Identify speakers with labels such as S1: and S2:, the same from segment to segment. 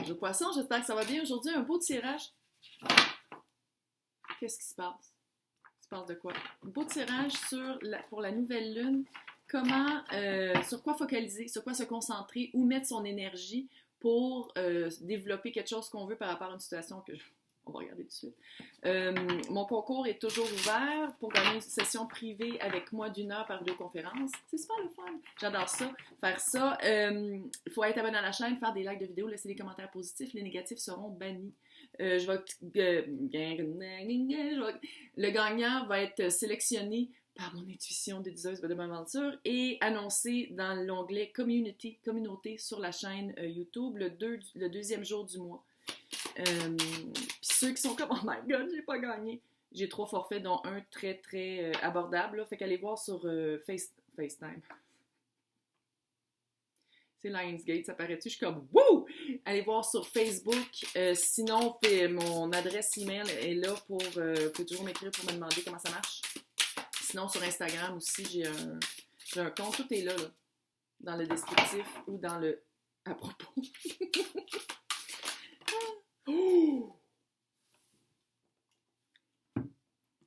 S1: Bonjour poisson, j'espère que ça va bien. Aujourd'hui, un beau tirage. Qu'est-ce qui se passe? Il se passe de quoi? Un beau tirage pour la nouvelle lune. Comment, sur quoi focaliser, sur quoi se concentrer, où mettre son énergie pour développer quelque chose qu'on veut par rapport à une situation que on va regarder tout de suite. Mon concours est toujours ouvert pour gagner une session privée avec moi d'1 heure par vidéoconférence. C'est super le fun. J'adore ça. Faire ça. Il faut être abonné à la chaîne, faire des likes de vidéos, laisser des commentaires positifs. Les négatifs seront bannis. Le gagnant va être sélectionné par mon intuition d'édiseuse de mon aventure et annoncé dans l'onglet communauté sur la chaîne YouTube le deuxième jour du mois. Puis ceux qui sont comme oh my god, j'ai pas gagné. J'ai 3 forfaits, dont un très très abordable. Là. Fait qu'allez voir sur FaceTime. C'est Lionsgate, ça paraît-tu? Je suis comme wouh! Allez voir sur Facebook. Sinon, mon adresse email est là pour. Vous pouvez toujours m'écrire pour me demander comment ça marche. Sinon, sur Instagram aussi, j'ai un compte. Tout est là, dans le descriptif ou dans le à propos. Oh!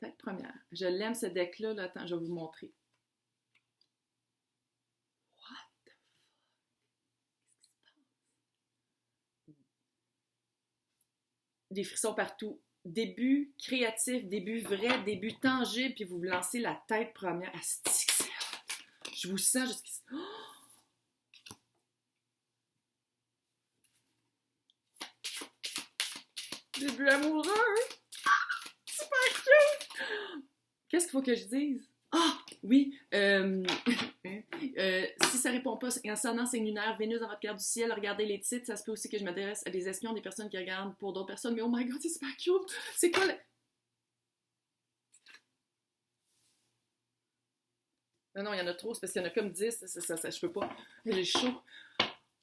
S1: Tête première. Je l'aime ce deck-là. Là. Attends, je vais vous montrer. What the fuck? Des frissons partout. Début créatif, début vrai, début tangible, puis vous vous lancez la tête première. Asti, c'est hot. Je vous sens jusqu'ici. Oh! Début amoureux! Super cute! Qu'est-ce qu'il faut que je dise? Ah! Oui! Si ça répond pas, ascendant signe lunaire, Vénus dans votre carte du ciel, regardez les titres. Ça se peut aussi que je m'adresse à des espions, des personnes qui regardent pour d'autres personnes. Mais oh my god, c'est super cute! C'est quoi le... Non, il y en a trop, c'est parce qu'il y en a comme 10. Ça, je peux pas. J'ai chaud.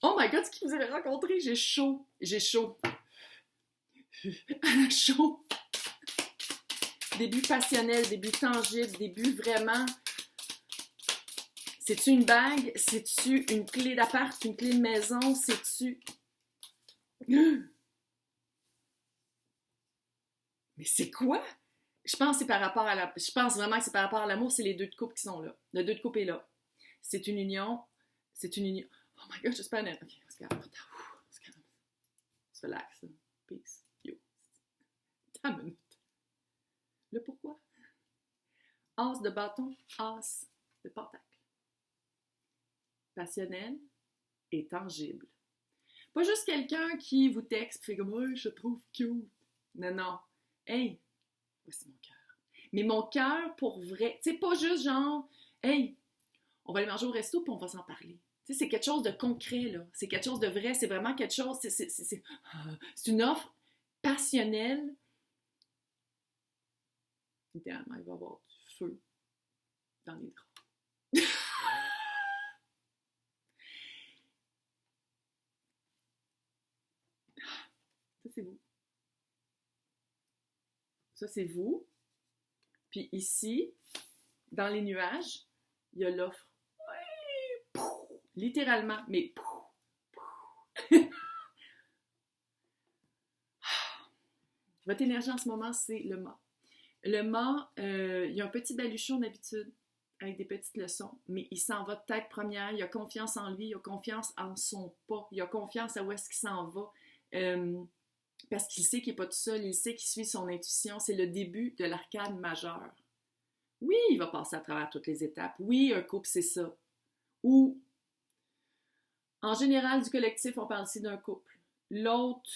S1: Oh my god, ce que vous avez rencontré, j'ai chaud. J'ai chaud. Chaud. Début passionnel, début tangible, début vraiment. C'est-tu une bague? C'est-tu une clé d'appart? Une clé de maison? C'est-tu. Mais c'est quoi? Je pense vraiment que c'est par rapport à l'amour, c'est les 2 de coupe qui sont là. Le 2 de coupe est là. C'est une union. C'est une union. Oh my god, j'espère. Ok, on se calme. On se calme. On se relaxe. Peace. Yo. T'as une minute. Le pourquoi? As de bâton, as de pentacle. Passionnel et tangible. Pas juste quelqu'un qui vous texte et fait comme oh, je te trouve cute. Non, non. Hey, voici mon cœur. Mais mon cœur pour vrai. Tu sais, pas juste genre, hey, on va aller manger au resto puis on va s'en parler. Tu sais, c'est quelque chose de concret, là. C'est quelque chose de vrai. C'est vraiment quelque chose. C'est une offre passionnelle. Idéalement, il va y avoir du feu dans les draps. Ça, c'est vous. Ça, c'est vous. Puis ici, dans les nuages, il y a l'offre. Oui! Littéralement, mais... Votre énergie en ce moment, c'est le mât. Le mât, il y a un petit baluchon d'habitude, avec des petites leçons, mais il s'en va de tête première, il a confiance en lui, il a confiance en son pas, il a confiance à où est-ce qu'il s'en va. Parce qu'il sait qu'il n'est pas tout seul, il sait qu'il suit son intuition. C'est le début de l'arcade majeure. Oui, il va passer à travers toutes les étapes. Oui, un couple, c'est ça. Ou, en général, du collectif, on parle ici d'un couple. L'autre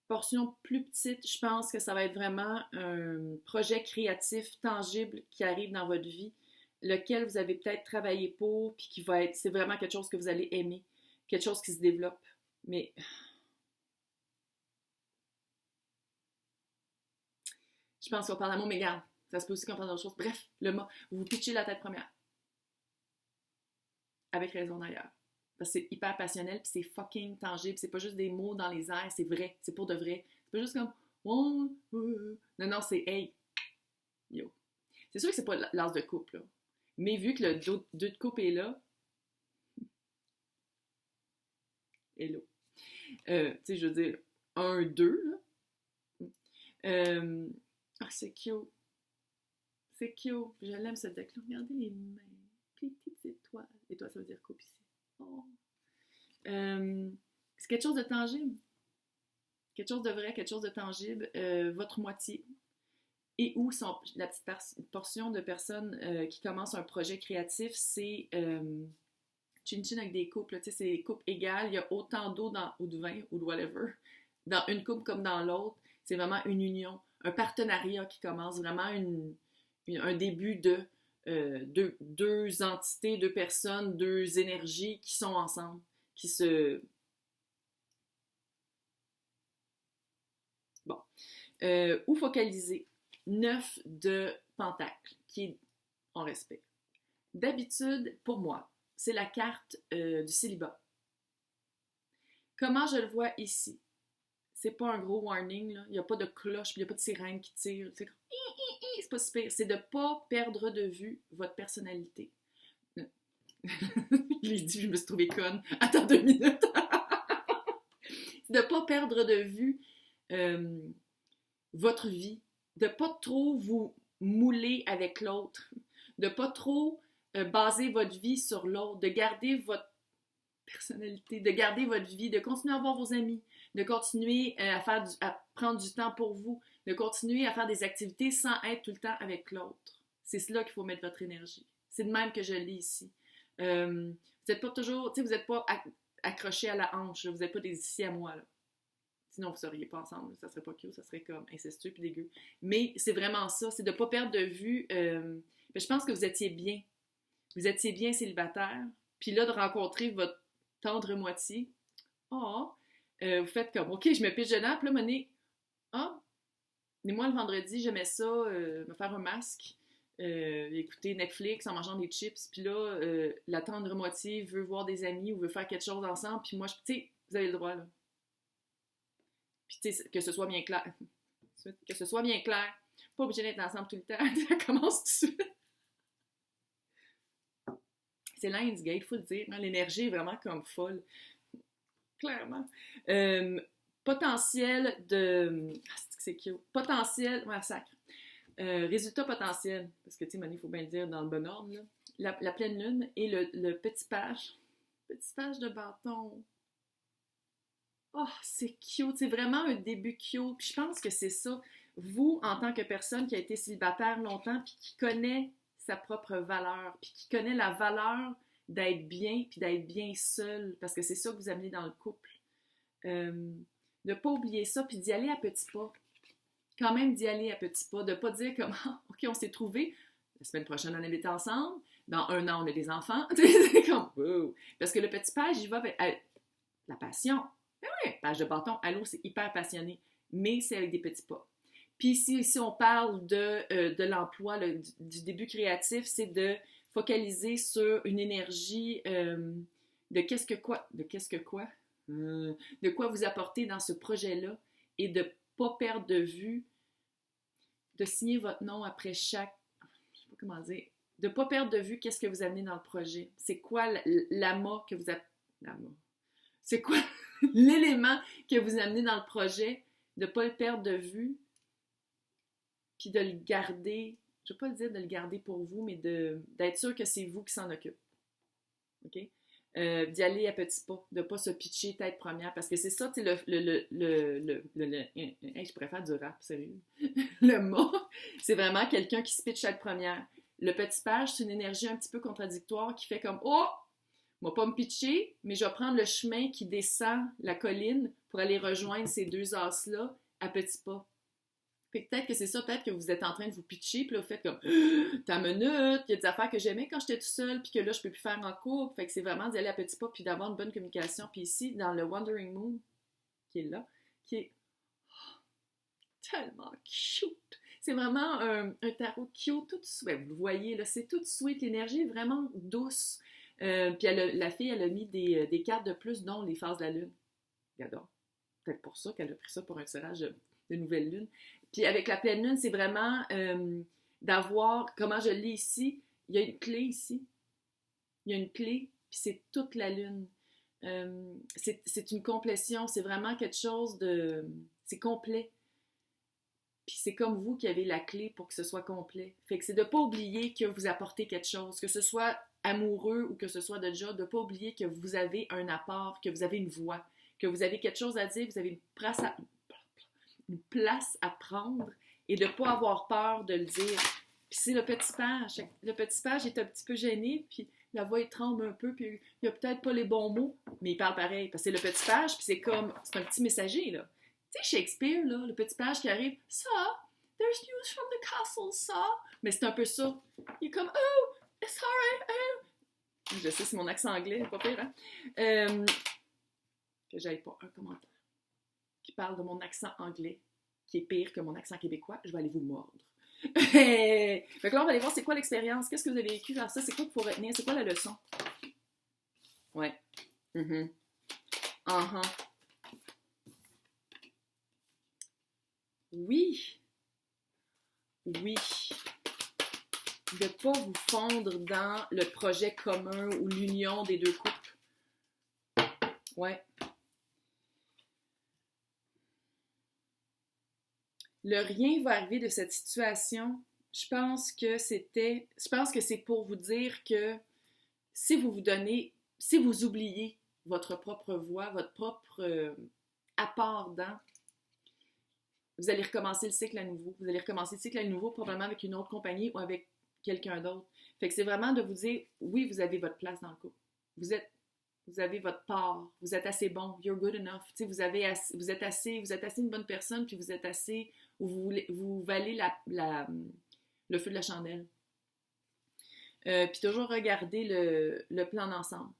S1: portion plus petite, je pense que ça va être vraiment un projet créatif, tangible, qui arrive dans votre vie, lequel vous avez peut-être travaillé pour, puis qui va être, c'est vraiment quelque chose que vous allez aimer, quelque chose qui se développe. Mais... je pense qu'on parle d'amour, mais regarde, ça se peut aussi qu'on parle d'autre chose. Bref, le mot, vous vous pitchez la tête première. Avec raison d'ailleurs. Parce que c'est hyper passionnel, puis c'est fucking tangible. C'est pas juste des mots dans les airs, c'est vrai, c'est pour de vrai. C'est pas juste comme oh, non, non, c'est hey, yo. C'est sûr que c'est pas l'as de couple, là. Mais vu que le 2 de couple est là, hello. Tu sais, je veux dire, 1, 2, là. C'est cute. C'est cute. Je l'aime, ce deck-là. Regardez les mains. Les petites étoiles. Étoiles, ça veut dire coupe ici. Oh. C'est quelque chose de tangible. Quelque chose de vrai, quelque chose de tangible. Votre moitié. Et où sont la petite portion de personnes qui commencent un projet créatif, c'est chin-chin avec des coupes. Tu sais, c'est des coupes égales. Il y a autant d'eau ou de vin ou de whatever. Dans une coupe comme dans l'autre. C'est vraiment une union. Un partenariat qui commence. Vraiment un début de deux entités, deux personnes, deux énergies qui sont ensemble. Qui se... Bon. Où focaliser? 9 de Pentacle, qui est en respect. D'habitude, pour moi, c'est la carte du célibat. Comment je le vois ici? C'est pas un gros warning, là. Il n'y a pas de cloche, il n'y a pas de sirène qui tire. C'est pas si pire. C'est de ne pas perdre de vue votre personnalité. Je l'ai dit, je me suis trouvée conne. Attends 2 minutes. De ne pas perdre de vue votre vie. De ne pas trop vous mouler avec l'autre. De ne pas trop baser votre vie sur l'autre. De garder votre personnalité. De garder votre vie. De continuer à voir vos amis. De continuer à prendre du temps pour vous. De continuer à faire des activités sans être tout le temps avec l'autre. C'est là qu'il faut mettre votre énergie. C'est de même que je lis ici. Vous n'êtes pas toujours... Tu sais, vous n'êtes pas accroché à la hanche. Là. Vous n'êtes pas des ici à moi, là. Sinon, vous ne seriez pas ensemble. Ça serait pas cute, ça serait comme incestueux puis dégueu. Mais c'est vraiment ça, c'est de ne pas perdre de vue. Je pense que vous étiez bien. Vous étiez bien célibataire. Puis là, de rencontrer votre tendre moitié. Oh! Vous faites comme, OK, je me piche dedans. Puis là, monnaie. Ah! Mais moi, le vendredi, j'aimais ça, me faire un masque. Écouter Netflix en mangeant des chips. Puis là, la tendre moitié veut voir des amis ou veut faire quelque chose ensemble. Puis moi, tu sais, vous avez le droit, là. Puis, tu sais, que ce soit bien clair. Que ce soit bien clair. Pas obligé d'être ensemble tout le temps. Ça commence tout de suite. C'est Lionsgate, il faut le dire. Hein? L'énergie est vraiment comme folle. Clairement. Potentiel de... c'est cute. Potentiel... Ouais, sacre. Résultat potentiel. Parce que, tu sais, Mani, il faut bien le dire dans le bon ordre. Là. La pleine lune et le petit page. Petit page de bâton. Oh, c'est cute. C'est vraiment un début cute. Puis je pense que c'est ça. Vous, en tant que personne qui a été célibataire longtemps, puis qui connaît sa propre valeur, puis qui connaît la valeur d'être bien, puis d'être bien seul, parce que c'est ça que vous amenez dans le couple. De ne pas oublier ça, puis d'y aller à petits pas. Quand même d'y aller à petits pas. De ne pas dire comme, ah, OK, on s'est trouvés, la semaine prochaine, on habite ensemble, dans 1 an, on a des enfants. C'est comme, wow. Parce que le petit page, il va avec la passion. Ben oui, page de bâton, allô, c'est hyper passionné, mais c'est avec des petits pas. Puis si on parle de l'emploi, du début créatif, c'est de focaliser sur une énergie de qu'est-ce que quoi, de quoi vous apporter dans ce projet-là et de ne pas perdre de vue, de signer votre nom après chaque, je sais pas comment dire, de ne pas perdre de vue qu'est-ce que vous amenez dans le projet. C'est quoi l'amas que vous avez... C'est quoi l'élément que vous amenez dans le projet, de ne pas le perdre de vue, puis de le garder, je ne vais pas le dire de le garder pour vous, mais d'être sûr que c'est vous qui s'en occupe. OK? D'y aller à petits pas, de ne pas se pitcher tête première, parce que c'est ça, tu sais, je pourrais faire du rap, sérieux. Le mot, c'est vraiment quelqu'un qui se pitche tête première. Le petit page, c'est une énergie un petit peu contradictoire qui fait comme, oh! Je ne vais pas me pitcher, mais je vais prendre le chemin qui descend la colline pour aller rejoindre ces 2 as-là à petits pas. Fait que peut-être que c'est ça, peut-être que vous êtes en train de vous pitcher, puis là, vous faites comme « T'as une minute, il y a des affaires que j'aimais quand j'étais tout seul, puis que là, je peux plus faire en couple. » Fait que c'est vraiment d'y aller à petits pas, puis d'avoir une bonne communication. Puis ici, dans le Wandering Moon, qui est là, qui est tellement cute. C'est vraiment un tarot cute, tout sweet. Vous le voyez, là, c'est tout sweet. L'énergie est vraiment douce. Puis la fille, elle a mis des cartes de plus, dont les phases de la lune. J'adore. Peut-être pour ça qu'elle a pris ça pour un tirage de nouvelle lune. Puis avec la pleine lune, c'est vraiment d'avoir, comment je le lis ici, il y a une clé ici. Il y a une clé, puis c'est toute la lune. c'est une complétion, c'est vraiment quelque chose de... C'est complet. Puis c'est comme vous qui avez la clé pour que ce soit complet. Fait que c'est de ne pas oublier que vous apportez quelque chose, que ce soit amoureux ou que ce soit de job, de ne pas oublier que vous avez un apport, que vous avez une voix, que vous avez quelque chose à dire, vous avez une place à prendre et de ne pas avoir peur de le dire. Puis c'est le petit page. Le petit page est un petit peu gêné, puis la voix, il tremble un peu, puis il a peut-être pas les bons mots, mais il parle pareil. Parce que c'est le petit page, puis c'est comme, c'est un petit messager, là. Tu sais, Shakespeare, là, le petit page qui arrive, ça, there's news from the castle, ça. Mais c'est un peu ça. Il est comme, oh, sorry, oh. Je sais, c'est mon accent anglais, pas pire, hein? Que j'aille pas un commentaire qui parle de mon accent anglais, qui est pire que mon accent québécois, je vais aller vous mordre. Fait que là, on va aller voir c'est quoi l'expérience, qu'est-ce que vous avez vécu dans ça, c'est quoi qu'il faut retenir, c'est quoi la leçon? Ouais. Mm-hmm. Uh-huh. Oui. Oui. De ne pas vous fondre dans le projet commun ou l'union des deux couples. Ouais. Le rien va arriver de cette situation. Je pense que c'est pour vous dire que si vous vous donnez, si vous oubliez votre propre voix, votre propre apport dans, vous allez recommencer le cycle à nouveau. Vous allez recommencer le cycle à nouveau, probablement avec une autre compagnie ou avec quelqu'un d'autre. Fait que c'est vraiment de vous dire, oui, vous avez votre place dans le couple. Vous avez votre part. Vous êtes assez bon. You're good enough. Tu sais, vous êtes assez une bonne personne, puis vous êtes assez, vous valez le feu de la chandelle. Puis toujours regarder le plan d'ensemble.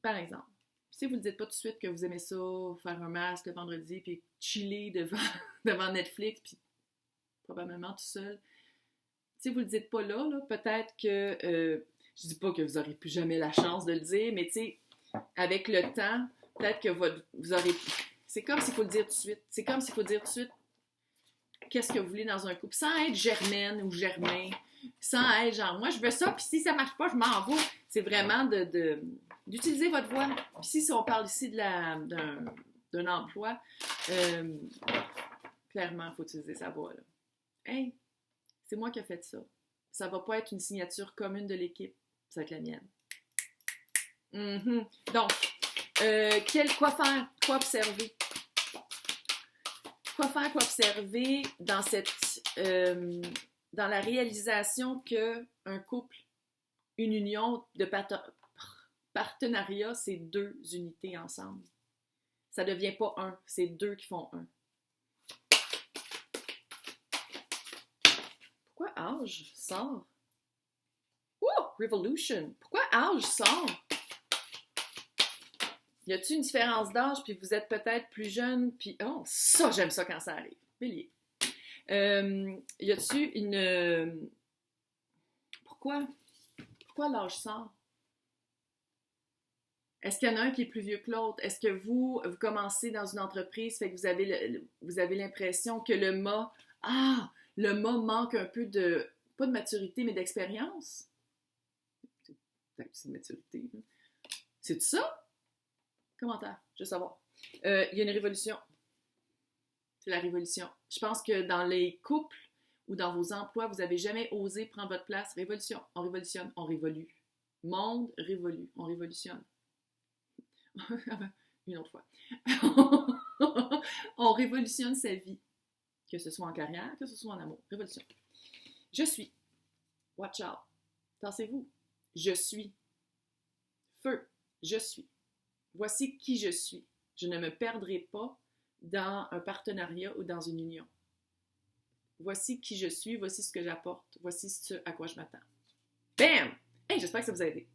S1: Par exemple, si vous ne dites pas tout de suite que vous aimez ça, faire un masque le vendredi, puis chiller devant Netflix, puis probablement tout seul, si vous ne le dites pas là, peut-être que... je dis pas que vous n'aurez plus jamais la chance de le dire, mais tu sais, avec le temps, peut-être que vous aurez... C'est comme s'il faut le dire tout de suite. C'est comme s'il faut dire tout de suite qu'est-ce que vous voulez dans un couple, sans être Germaine ou Germain, sans être genre, moi je veux ça, puis si ça marche pas, je m'en vais. C'est vraiment d'utiliser votre voix. Puis si on parle ici d'un emploi, clairement, il faut utiliser sa voix. Là. Hey, c'est moi qui ai fait ça. Ça va pas être une signature commune de l'équipe, ça va être la mienne. Mm-hmm. Donc, quoi faire, quoi observer? Quoi faire, quoi observer dans dans la réalisation qu'un couple, une union de partenariat, c'est deux unités ensemble. Ça ne devient pas un, c'est deux qui font un. Pourquoi âge sort? Oh, Revolution! Pourquoi âge sort? Y a-t-il une différence d'âge, puis vous êtes peut-être plus jeune, puis... Oh, ça, j'aime ça quand ça arrive. Bélier. Y a-t-il une... Pourquoi l'âge sort? Est-ce qu'il y en a un qui est plus vieux que l'autre? Est-ce que vous commencez dans une entreprise, fait que vous avez l'impression que le mât manque un peu de... Pas de maturité, mais d'expérience? C'est de maturité. Hein? C'est ça? Commentaire, je veux savoir. Il y a une révolution. C'est la révolution. Je pense que dans les couples ou dans vos emplois, vous n'avez jamais osé prendre votre place. Révolution. On révolutionne. On révolue. Monde révolue. On révolutionne. Une autre fois. On révolutionne sa vie. Que ce soit en carrière, que ce soit en amour. Révolution. Je suis. Watch out. Tassez-vous. Je suis. Feu. Je suis. Voici qui je suis. Je ne me perdrai pas dans un partenariat ou dans une union. Voici qui je suis, voici ce que j'apporte, voici ce à quoi je m'attends. Bam! Hey, j'espère que ça vous a aidé.